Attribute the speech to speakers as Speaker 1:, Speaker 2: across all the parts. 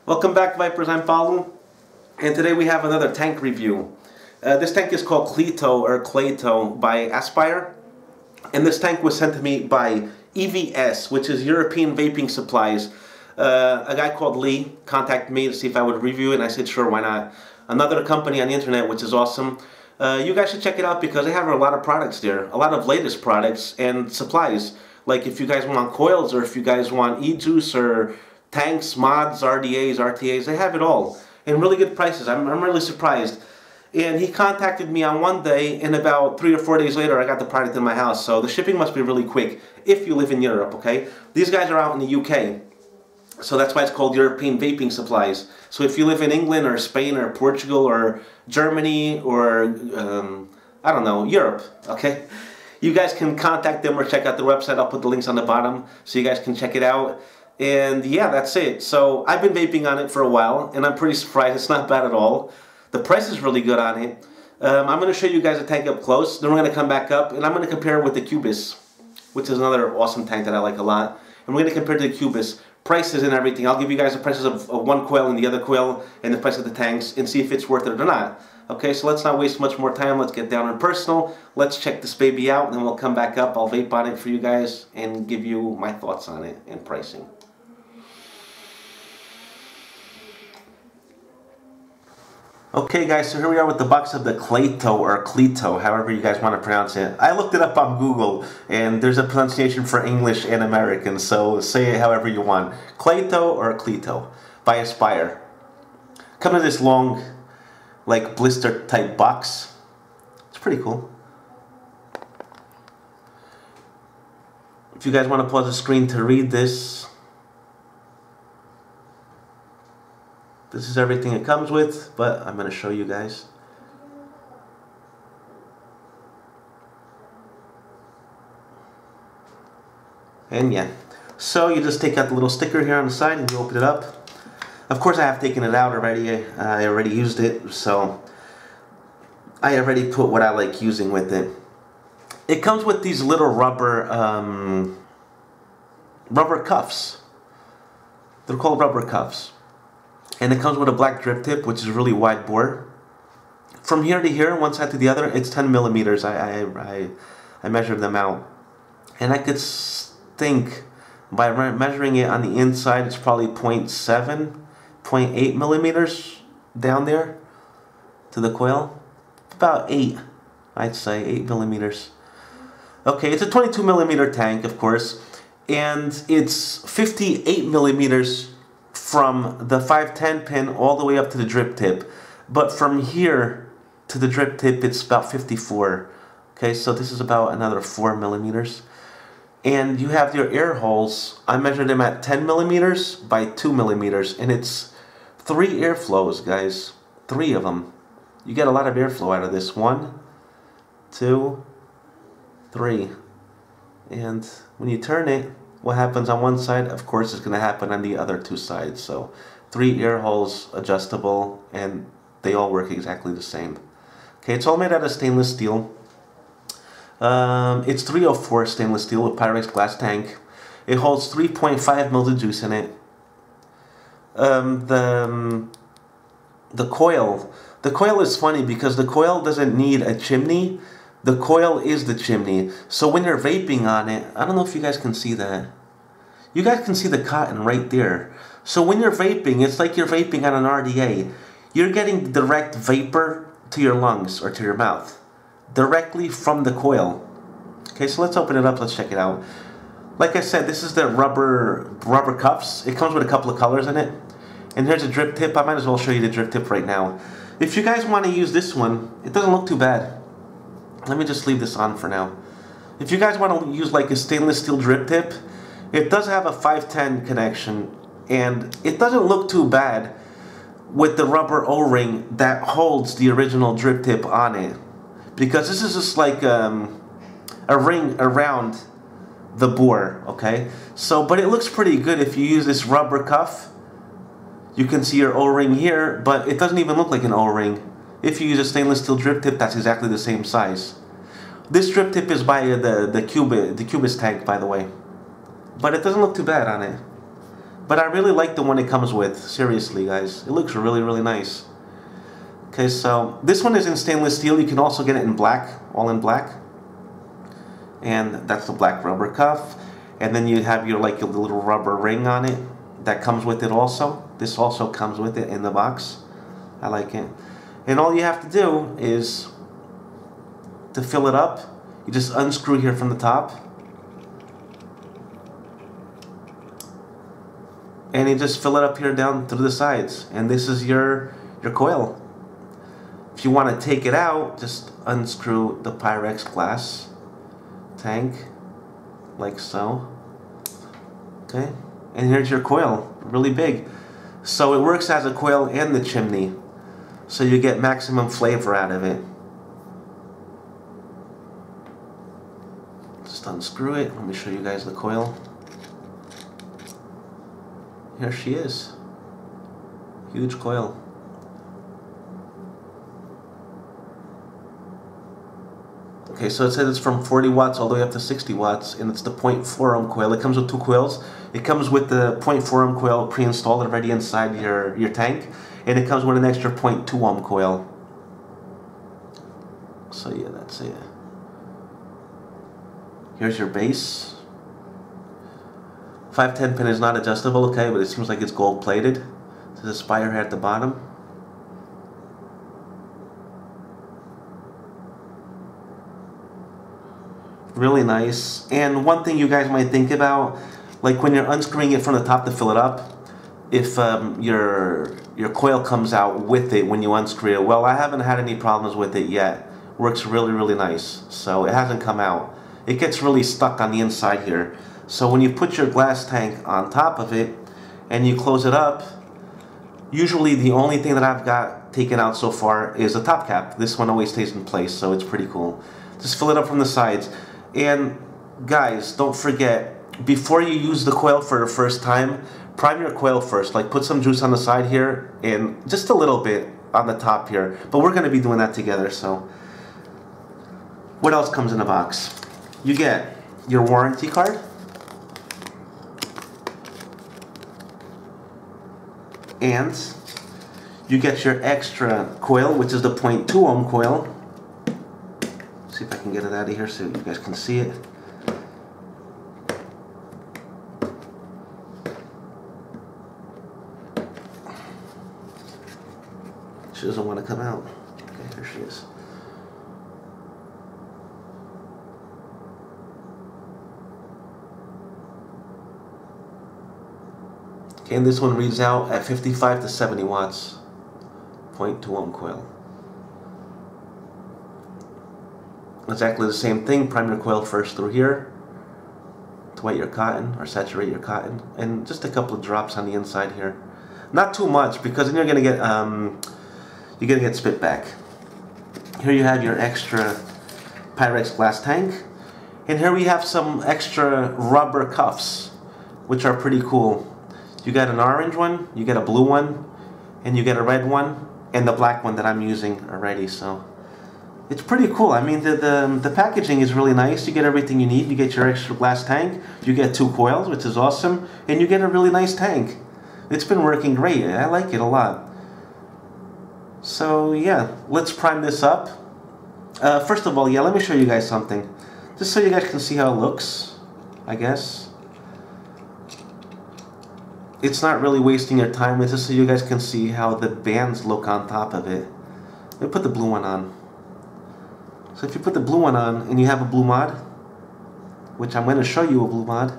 Speaker 1: Welcome back, Vipers. I'm Paulo, and today we have another tank review. This tank is called Cleito by Aspire, and this tank was sent to me by EVS, which is European Vaping Supplies. A guy called Lee contacted me to see if I would review it, and I said sure, why not. Another company on the internet, which is awesome. You guys should check it out because they have a lot of products there, a lot of latest products and supplies. Like if you guys want coils, or if you guys want e-juice, or tanks, mods, RDAs, RTAs, they have it all. And really good prices. I'm really surprised. And he contacted me on one day, and about 3 or 4 days later I got the product in my house. So the shipping must be really quick if you live in Europe, okay? These guys are out in the UK. So that's why it's called European Vaping Supplies. So if you live in England or Spain or Portugal or Germany or, I don't know, Europe, okay? You guys can contact them or check out their website. I'll put the links on the bottom so you guys can check it out. And yeah, that's it. So I've been vaping on it for a while, and I'm pretty surprised. It's not bad at all. The price is really good on it. I'm going to show you guys a tank up close. Then we're going to come back up, and I'm going to compare it with the Cubis, which is another awesome tank that I like a lot. And we're going to compare to the Cubis. Prices and everything. I'll give you guys the prices of one coil and the other coil, and the price of the tanks, and see if it's worth it or not. Okay, so let's not waste much more time. Let's get down and personal. Let's check this baby out, and then we'll come back up. I'll vape on it for you guys and give you my thoughts on it and pricing. Okay guys, so here we are with the box of the Cleito, or Cleito, however you guys want to pronounce it. I looked it up on Google, and there's a pronunciation for English and American, so say it however you want. Cleito or Cleito by Aspire. Comes in this long, like blister type box. It's pretty cool. If you guys want to pause the screen to read this, this is everything it comes with, but I'm going to show you guys. And yeah, so you just take out the little sticker here on the side and you open it up. Of course I have taken it out already. I already used it, so I already put what I like using with it. It comes with these little rubber cuffs. They're called rubber cuffs. And it comes with a black drip tip, which is really wide bore. From here to here, one side to the other, it's 10 millimeters. I measured them out. And I could think, by measuring it on the inside, it's probably 0.7, 0.8 millimeters down there to the coil. About 8, I'd say, 8 millimeters. Okay, it's a 22 millimeter tank, of course. And it's 58 millimeters from the 510 pin all the way up to the drip tip, but from here to the drip tip it's about 54. Okay, so this is about another 4 millimeters. And you have your air holes. I measured them at 10 millimeters by 2 millimeters, and it's 3 airflows, guys. 3 of them. You get a lot of airflow out of this. 1, 2, 3. And when you turn it, what happens on one side, of course, is going to happen on the other 2 sides. So 3 air holes, adjustable, and they all work exactly the same. Okay, it's all made out of stainless steel. It's 304 stainless steel with Pyrex glass tank. It holds 3.5 mils of juice in it. The coil is funny because the coil doesn't need a chimney. The coil is the chimney. So when you're vaping on it, I don't know if you guys can see that. You guys can see the cotton right there. So when you're vaping, it's like you're vaping on an RDA. You're getting direct vapor to your lungs or to your mouth, directly from the coil. Okay, so let's open it up. Let's check it out. Like I said, this is the rubber cuffs. It comes with a couple of colors in it. And here's a drip tip. I might as well show you the drip tip right now. If you guys want to use this one, it doesn't look too bad. Let me just leave this on for now. If you guys want to use like a stainless steel drip tip, it does have a 510 connection, and it doesn't look too bad with the rubber O-ring that holds the original drip tip on it, because this is just like a ring around the bore. Okay, so but it looks pretty good if you use this rubber cuff. You can see your O-ring here, but it doesn't even look like an O-ring. If you use a stainless steel drip tip, that's exactly the same size. This drip tip is by the Cubis tank, by the way. But it doesn't look too bad on it. But I really like the one it comes with. Seriously, guys. It looks really, really nice. Okay, so this one is in stainless steel. You can also get it in black, all in black. And that's the black rubber cuff. And then you have your like your little rubber ring on it that comes with it also. This also comes with it in the box. I like it. And all you have to do is to fill it up, you just unscrew here from the top. And you just fill it up here down through the sides. And this is your coil. If you want to take it out, just unscrew the Pyrex glass tank, like so. Okay, and here's your coil, really big. So it works as a coil and the chimney. So you get maximum flavor out of it. Just unscrew it. Let me show you guys the coil. Here she is. Huge coil. Okay, so it says it's from 40 watts all the way up to 60 watts, and it's the 0.4 ohm coil. It comes with two coils. It comes with the 0.4 ohm coil pre-installed already inside your tank, and it comes with an extra 0.2 ohm coil. So yeah, that's it. Here's your base. 510 pin is not adjustable, okay, but it seems like it's gold plated. There's a spire here at the bottom. Really nice. And one thing you guys might think about, like when you're unscrewing it from the top to fill it up, if your coil comes out with it when you unscrew it. Well, I haven't had any problems with it yet. Works really, really nice. So it hasn't come out. It gets really stuck on the inside here. So when you put your glass tank on top of it and you close it up, usually the only thing that I've got taken out so far is the top cap. This one always stays in place, so it's pretty cool. Just fill it up from the sides. And guys, don't forget, before you use the coil for the first time, prime your coil first. Like put some juice on the side here and just a little bit on the top here. But we're going to be doing that together, so. What else comes in the box? You get your warranty card. And you get your extra coil, which is the 0.2 ohm coil. See if I can get it out of here so you guys can see it. She doesn't want to come out. Okay, here she is. Okay, and this one reads out at 55 to 70 watts. 0.2 ohm coil. Exactly the same thing. Prime your coil first through here to wet your cotton or saturate your cotton, and just a couple of drops on the inside here. Not too much, because then you're gonna get spit back. Here you have your extra Pyrex glass tank, and here we have some extra rubber cuffs, which are pretty cool. You got an orange one, you get a blue one, and you get a red one, and the black one that I'm using already. So it's pretty cool. I mean, the packaging is really nice. You get everything you need. You get your extra glass tank. You get two coils, which is awesome, and you get a really nice tank. It's been working great. I like it a lot. So yeah, let's prime this up. First of all, yeah, let me show you guys something, just so you guys can see how it looks, I guess. It's not really wasting your time, it's just so you guys can see how the bands look on top of it. Let me put the blue one on. So if you put the blue one on and you have a blue mod, which I'm going to show you a blue mod.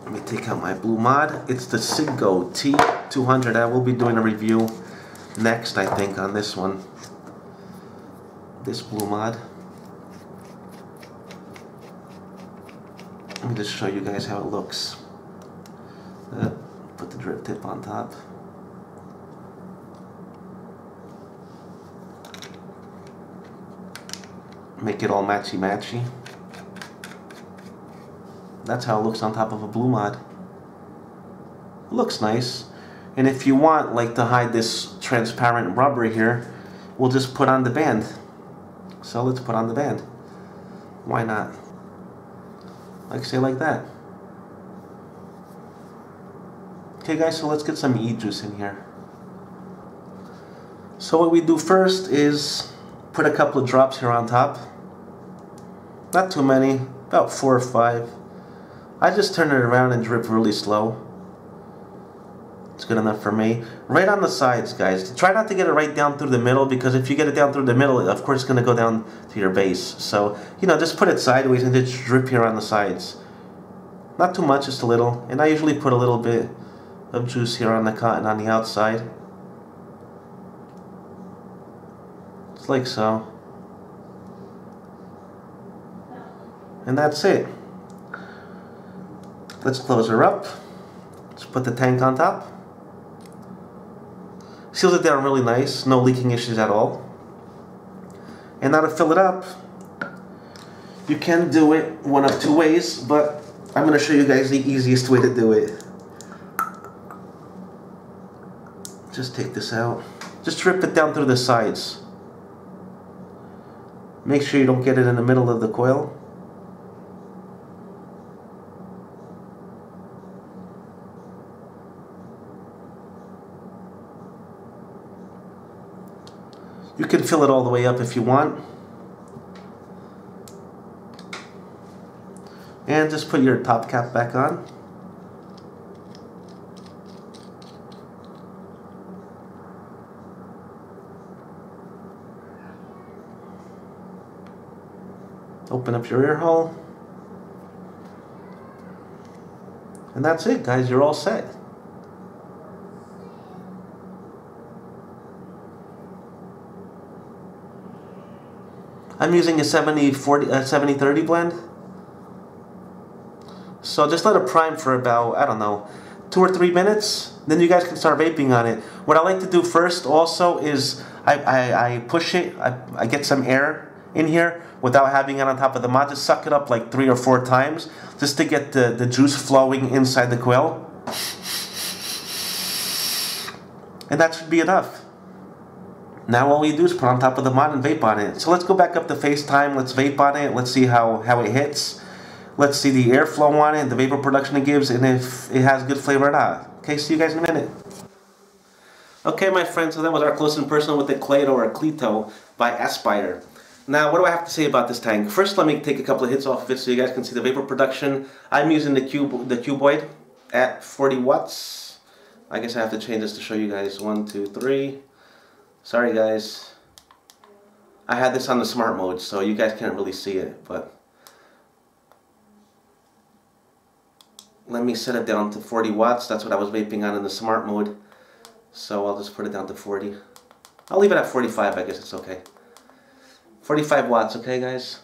Speaker 1: Let me take out my blue mod. It's the Cleito T200. I will be doing a review next, I think, on this one. This blue mod. Let me just show you guys how it looks. Put the drip tip on top. Make it all matchy-matchy. That's how it looks on top of a blue mod. It looks nice. And if you want, like, to hide this transparent rubber here, we'll just put on the band. So let's put on the band. Why not? Like, say like that. Okay guys, so let's get some e-juice in here. So what we do first is put a couple of drops here on top. Not too many, about 4 or 5. I just turn it around and drip really slow. It's good enough for me. Right on the sides, guys. Try not to get it right down through the middle, because if you get it down through the middle, of course it's going to go down to your base. So, you know, just put it sideways and just drip here on the sides. Not too much, just a little. And I usually put a little bit of juice here on the cotton on the outside. Just like so. And that's it. Let's close her up. Let's put the tank on top. Seals it down really nice, no leaking issues at all. And now to fill it up, you can do it one of two ways, but I'm going to show you guys the easiest way to do it. Just take this out. Just drip it down through the sides. Make sure you don't get it in the middle of the coil. You can fill it all the way up if you want. And just put your top cap back on. Open up your ear hole. And that's it, guys. You're all set. I'm using a 70-30 blend. So just let it prime for about, I don't know, 2 or 3 minutes. Then you guys can start vaping on it. What I like to do first also is I push it, I get some air in here without having it on top of the mod. Just suck it up like 3 or 4 times just to get the juice flowing inside the coil. And that should be enough. Now all we do is put on top of the mod and vape on it. So let's go back up to FaceTime, let's vape on it, let's see how it hits. Let's see the airflow on it, the vapor production it gives, and if it has good flavor or not. Okay, see you guys in a minute. Okay my friends, so that was our close and personal with the Cleito or Cleito by Aspire. Now what do I have to say about this tank? First let me take a couple of hits off of it so you guys can see the vapor production. I'm using the cuboid at 40 watts. I guess I have to change this to show you guys. 1, 2, 3. Sorry guys, I had this on the smart mode so you guys can't really see it, but let me set it down to 40 watts. That's what I was vaping on in the smart mode, so I'll just put it down to 40. I'll leave it at 45, I guess it's okay. 45 watts, okay guys?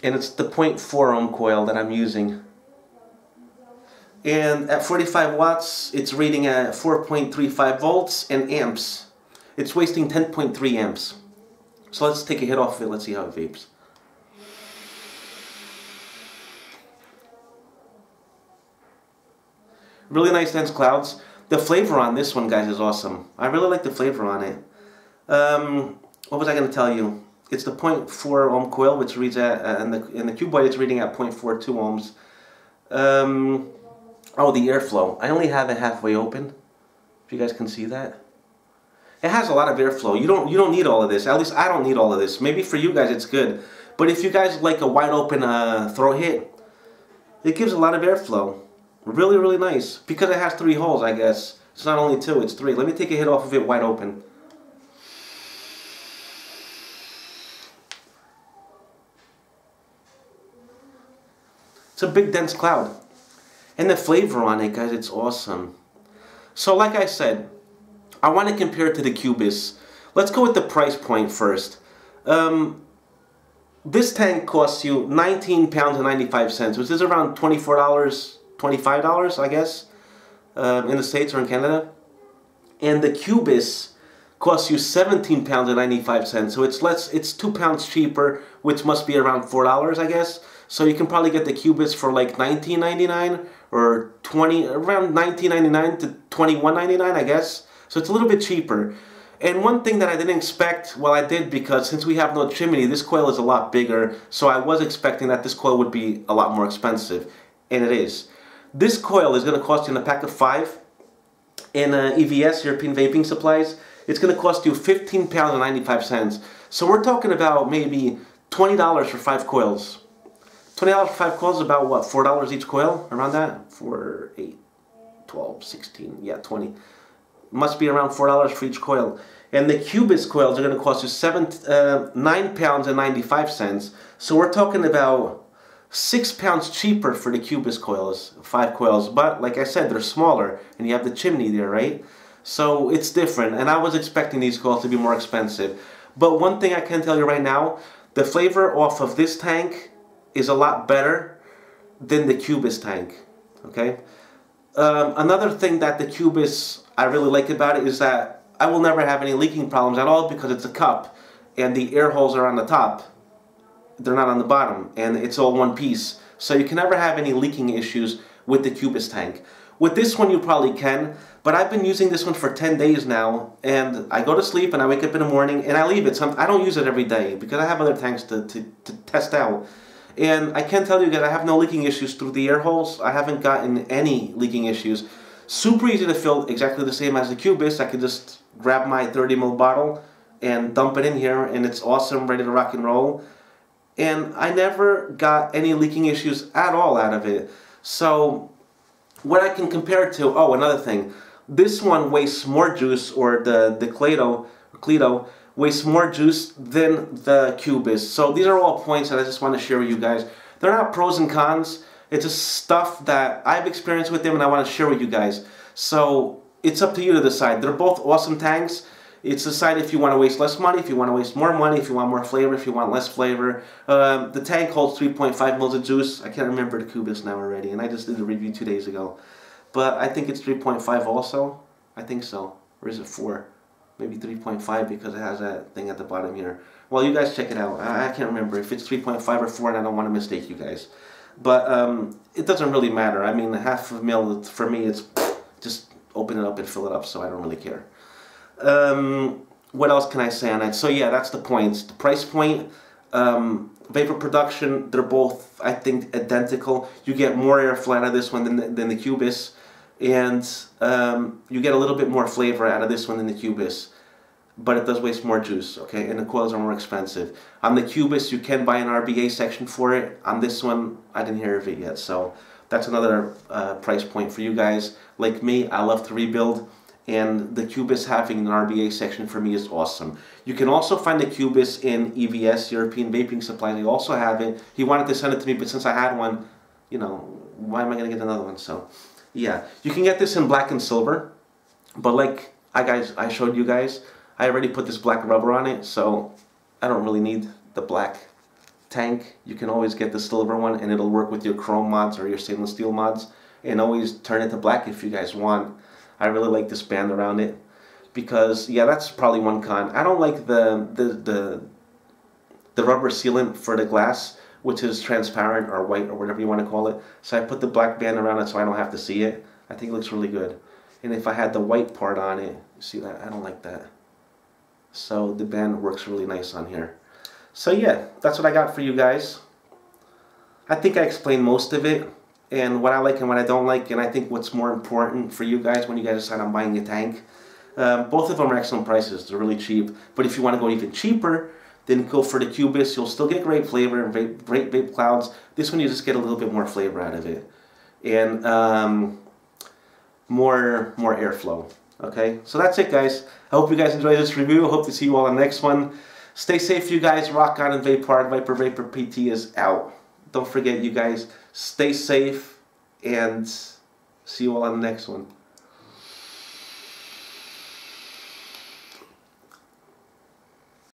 Speaker 1: And it's the 0.4 ohm coil that I'm using. And at 45 watts, it's reading at 4.35 volts and amps. It's wasting 10.3 amps. So let's take a hit off of it. Let's see how it vapes. Really nice dense clouds. The flavor on this one, guys, is awesome. I really like the flavor on it. What was I going to tell you? It's the 0.4 ohm coil, which reads at, in the cuboid it's reading at 0.42 ohms. Oh, the airflow. I only have it halfway open. If you guys can see that. It has a lot of airflow. You don't need all of this. At least I don't need all of this. Maybe for you guys it's good. But if you guys like a wide open throat hit, it gives a lot of airflow. Really, really nice. Because it has 3 holes, I guess. It's not only 2, it's 3. Let me take a hit off of it wide open. It's a big dense cloud. And the flavor on it, guys, it's awesome. So like I said, I want to compare it to the Cubis. Let's go with the price point first. This tank costs you £19.95, which is around $24, $25, I guess, in the States or in Canada. And the Cubis costs you £17.95, so it's £2 cheaper, which must be around $4, I guess. So you can probably get the Cubis for like $19.99 or around $19.99 to $21.99, I guess. So it's a little bit cheaper. And one thing that I didn't expect, well I did, because since we have no chimney, this coil is a lot bigger, so I was expecting that this coil would be a lot more expensive. And it is. This coil is going to cost you in a pack of 5 in EVS, European Vaping Supplies, it's going to cost you £15.95. So we're talking about maybe $20 for 5 coils. $20 for 5 coils is about what, $4 each coil? Around that? 4, 8, 12, 16, yeah, 20. Must be around $4 for each coil. And the Cubis coils are going to cost you £9.95. So we're talking about £6 cheaper for the Cubis coils, 5 coils. But like I said, they're smaller, and you have the chimney there, right? So it's different. And I was expecting these coils to be more expensive. But one thing I can tell you right now, the flavor off of this tank is a lot better than the Cubis tank. Okay. Another thing that the Cubis I really like about it is that I will never have any leaking problems at all because it's a cup and the air holes are on the top. They're not on the bottom, and it's all one piece. So you can never have any leaking issues with the Cubis tank. With this one you probably can, but I've been using this one for 10 days now, and I go to sleep and I wake up in the morning and I leave it. I don't use it every day because I have other tanks to test out. And I can tell you that I have no leaking issues through the air holes. I haven't gotten any leaking issues. Super easy to fill, exactly the same as the Cubis. I can just grab my 30 ml bottle and dump it in here, and it's awesome, ready to rock and roll. And I never got any leaking issues at all out of it. So what I can compare it to, oh, another thing, this one wastes more juice, or the Cleito wastes more juice than the Cubis. So these are all points that I just want to share with you guys. They're not pros and cons. It's just stuff that I've experienced with them and I want to share with you guys. So it's up to you to decide. They're both awesome tanks. It's decide if you want to waste less money, if you want to waste more money, if you want more flavor, if you want less flavor. The tank holds 3.5 mils of juice. I can't remember the Cubis now already, and I just did a review 2 days ago. But I think it's 3.5 also. I think so. Or is it 4? Maybe 3.5 because it has that thing at the bottom here. Well, you guys check it out. I can't remember if it's 3.5 or 4, and I don't want to mistake you guys. But it doesn't really matter. I mean, half a mil, for me, it's just open it up and fill it up, so I don't really care. What else can I say on it? So yeah, that's the points. The price point, vapor production, they're both, I think, identical. You get more airflow out of this one than the Cubis, and you get a little bit more flavor out of this one than the Cubis, but it does waste more juice, okay, and the coils are more expensive. On the Cubis, you can buy an RBA section for it. On this one, I didn't hear of it yet, so that's another price point for you guys. Like me, I love to rebuild, and the Cubis having an RBA section for me is awesome. You can also find the Cubis in EVS, European Vaping Supplies. They also have it. He wanted to send it to me, but since I had one, you know, why am I going to get another one? So, yeah. You can get this in black and silver, but like I showed you guys, I already put this black rubber on it, so I don't really need the black tank. You can always get the silver one, and it'll work with your chrome mods or your stainless steel mods, and always turn it to black if you guys want. I really like this band around it because, yeah, that's probably one con. I don't like the rubber sealant for the glass, which is transparent or white or whatever you want to call it. So I put the black band around it so I don't have to see it. I think it looks really good. And if I had the white part on it, see that? I don't like that. So the band works really nice on here. So yeah, that's what I got for you guys. I think I explained most of it, and what I like and what I don't like, and I think what's more important for you guys when you guys decide on buying a tank. Both of them are excellent prices. They're really cheap. But if you want to go even cheaper, then go for the Cubis. You'll still get great flavor and great vape clouds. This one you just get a little bit more flavor out of it, and more airflow. Okay, so that's it, guys. I hope you guys enjoyed this review. I hope to see you all on the next one. Stay safe, you guys. Rock on and vape hard. ViperVaporPT is out. Don't forget, you guys, stay safe, and see you all on the next one.